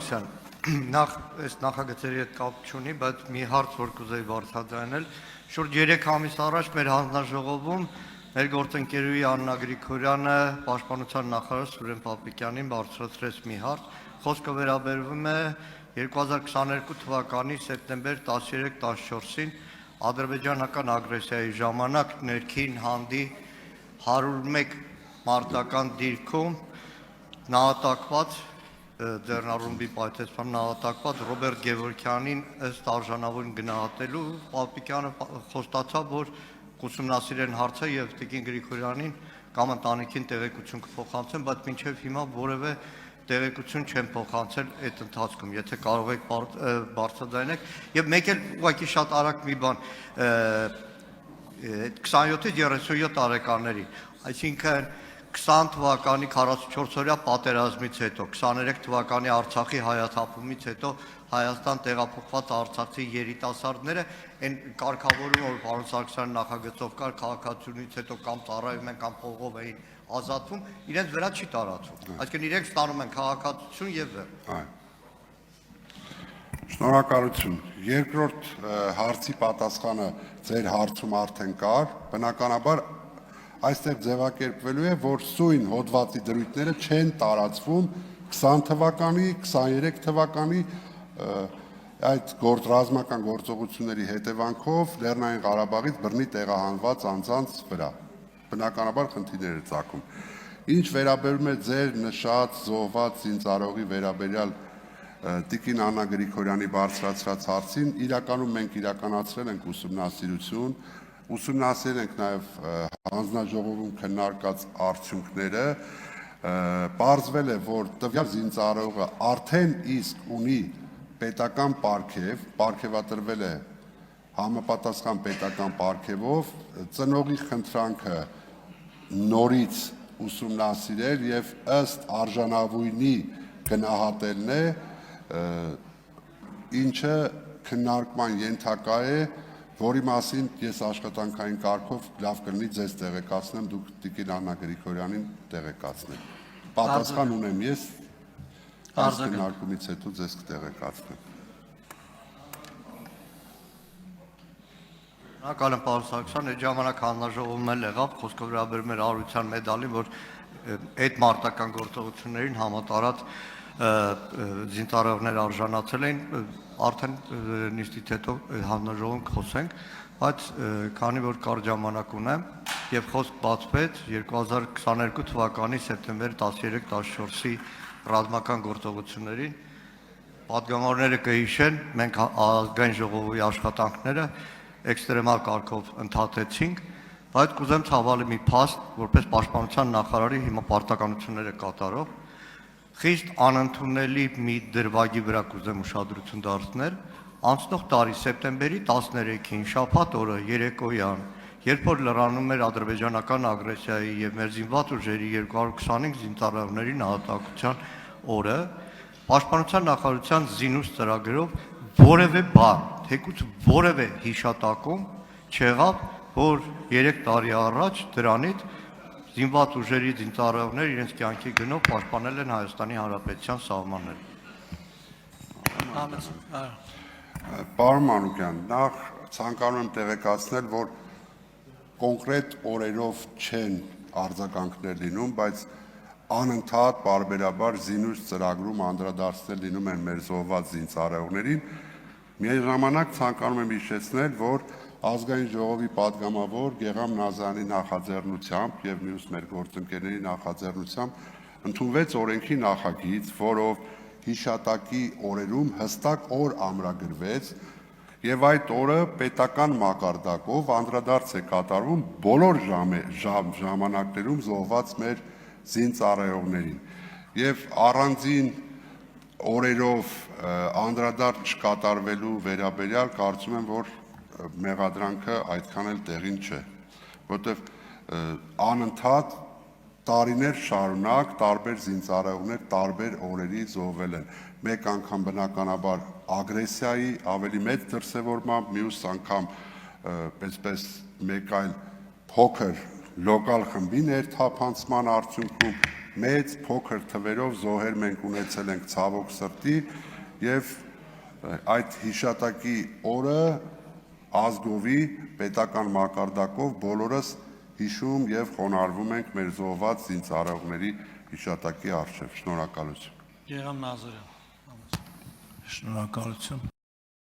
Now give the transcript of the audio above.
Սարգսյան, նախ այս նախագծերի հետ կապ չունի, բայց մի հարց որ կուզեի բարձրաձայնել, շուրջ 3 ամիս առաջ մեր հանձնաժողովում մեր գործընկերուհի Աննա Գրիգորյանը պաշտպանության նախարար Սուրեն Պապիկյանին բարձրացրեց մի հարց, խոսքը վերաբերվում է 2022 թվականի սեպտեմբեր 13-14-ին ադրբեջանական ագրեսիայի ժամանակ ներքին հանդի 101 մարտական դիրքում նահատակված ձեռնառումբի պայթեցման նահատակված Ռոբերտ Գևորգյանին ըստ արժանավորին գնահատելու Պապիկյանը խոստացավ, որ կուսումնասիրեն հարցը եւ Տիկին Գրիգորյանին կամ ընտանիքին տեղեկություն կփոխանցեն, բայց մինչև հիմա որևէ տեղեկություն չեն փոխանցել այդ ընթացքում, եթե կարող եք բարձրաձայնել եւ մեկ էլ ուղղակի շատ արագ մի բան 27-ից 37 տարեկանների, այսինքն 20 թվականի 44-օրյա պատերազմից հետո, 23 թվականի Արցախի հայաթափումից հետո Հայաստան տեղափոխված արցախցի երիտասարդները այն կարգավորումը, որ պարոն Սարգսյանը նախագծով կար քաղաքացիությունից հետո կամ ծառայում են կամ փողով էին ազատվում, իրենց վրա չի տարածվում։ Այսինքն իրենք ստանում են քաղաքացիություն եւ Շնորհակալություն։ Երկրորդ հարցի պատասխանը ձեր հարցում արդեն կար, բնականաբար այստեղ ձևակերպվելու է, որ սույն հոդվածի դրույթները չեն տարածվում 20 թվականի, 23 թվականի այդ ռազմական գործողությունների հետևանքով Լեռնային Ղարաբաղից բռնի տեղահանված անձանց վրա։ Բնականաբար խնդիրներ է ծագում։ Ինչ վերաբերում է ձեր նշած զոհված զինծառայողի վերաբերյալ Տիկին Աննա Գրիգորյանի բարձրացրած հարցին, իրականում մենք իրականացրել ենք ուսումնասիրություն, ուսումնասիրել ենք նաև հանձնաժողովում քննարկած արդյունքները, պարզվել է, որ տվյալ զինծառայողը արդեն իսկ ունի պետական պարգև, պարգևատրվել է համապատասխան պետական պարգևով, ծնողի խնդրանքը նորից ուսումնասիրել եւ ըստ արժանավույնի գնահատելն է, ինչը քննարկման ենթակա է, որի մասին ես աշխատանքային կարգով լավ կլինի ձեզ տեղեկացնեմ, դուք Տիկին Աննա Գրիգորյանին տեղեկացնեք։ Պատասխան ունեմ ես, այս քննարկումից հետո ձեզ կտեղեկացնեմ։ Շնորհակալ եմ պարոն Սարգսյան, այդ ժամանակ հանձնաժողովում էլ եղավ, խոսքը վերաբերում էր արարության մեդալին, որ այդ մարտական գործողություններին համատարած զինծառայողներ արժանացել էին, արդեն նիստից հետո հանձնաժողովում կխոսենք, բայց քանի որ կար ժամանակ ունեմ եւ խոսք բացվեց 2022 թվականի սեպտեմբեր 13-14-ի ռազմական գործողություններին, պատգամավորները կհիշեն, մենք ազգային ժողովի աշխատանքները էքստրեմալ կարգով ընդհատեցինք, բայց կուզեմ ցավալի մի փաստ, որպես պաշտպանության նախարարի հիմա պարտականությունները կատարող, խիստ անընդունելի մի դրվագի վրա կուզեմ ուշադրություն դարձնել, անցնող տարի սեպտեմբերի 13-ին շաբաթ օրը երեկոյան, երբ որ լրանում էր ադրբեջանական ագրեսիայի եւ մեր զինված ուժերի 225 զինծառայողների նահատակության օրը, պաշտպանության նախարարության զինուց ծրագրով որևէ բան, թեկուզ որևէ հիշատակում չեղավ, որ 3 տարի առաջ դրանից զինված ուժերի զինծառայողներ իրենց կյանքի գնով պաշտպանել են Հայաստանի Հանրապետության սահմանները։ Պարոն Մանուկյան, նախ ցանկանում եմ տեղեկացնել, որ կոնկրետ օրերով չեն արձագանքներ լինում, բայց անընդհատ բարբերաբար զինուց ծրագրում անդրադարձնել լինում են մեր զոհված զինծառայողներին։ Միաժամանակ ցանկանում եմ հիշեցնել, որ ազգային ժողովի պատգամավոր Գեգամ Նազարյանի նախաձեռնությամբ եւ մյուս մեր գործընկերների նախաձեռնությամբ ընդունվեց օրենքի նախագիծ, որով հիշատակի օրերում հստակ օր ամրագրվեց եւ այդ օրը պետական մակարդակով անդրադարձ է կատարվում բոլոր ժամանակներում զոհված մեր զինծառայողներին եւ առանձին օրերով անդրադարձ չկատարվելու վերաբերյալ կարծում եմ, որ մեղադրանքը այդքան էլ տեղին չէ, որտեղ անընդհատ տարիներ շարունակ տարբեր զինծառայողներ տարբեր օրերի զոհվել են։ Մեկ անգամ բնականաբար ագրեսիայի ավելի մեծ դրսևորմամբ, մյուս անգամ այսպես մեկ այլ փոքր լոկալ խմբի ներթափանցման արդյունքում մեծ փոքր թվերով զոհեր մենք ունեցել ենք ցավոք սրտի եւ այդ հիշատակի օրը ազգովի պետական մակարդակով բոլորս հիշում եւ խոնարհվում ենք մեր զոհված զինծառայողների հիշատակի առջեւ։ Շնորհակալություն։ Գեգամ Նազարյան։ Շնորհակալություն։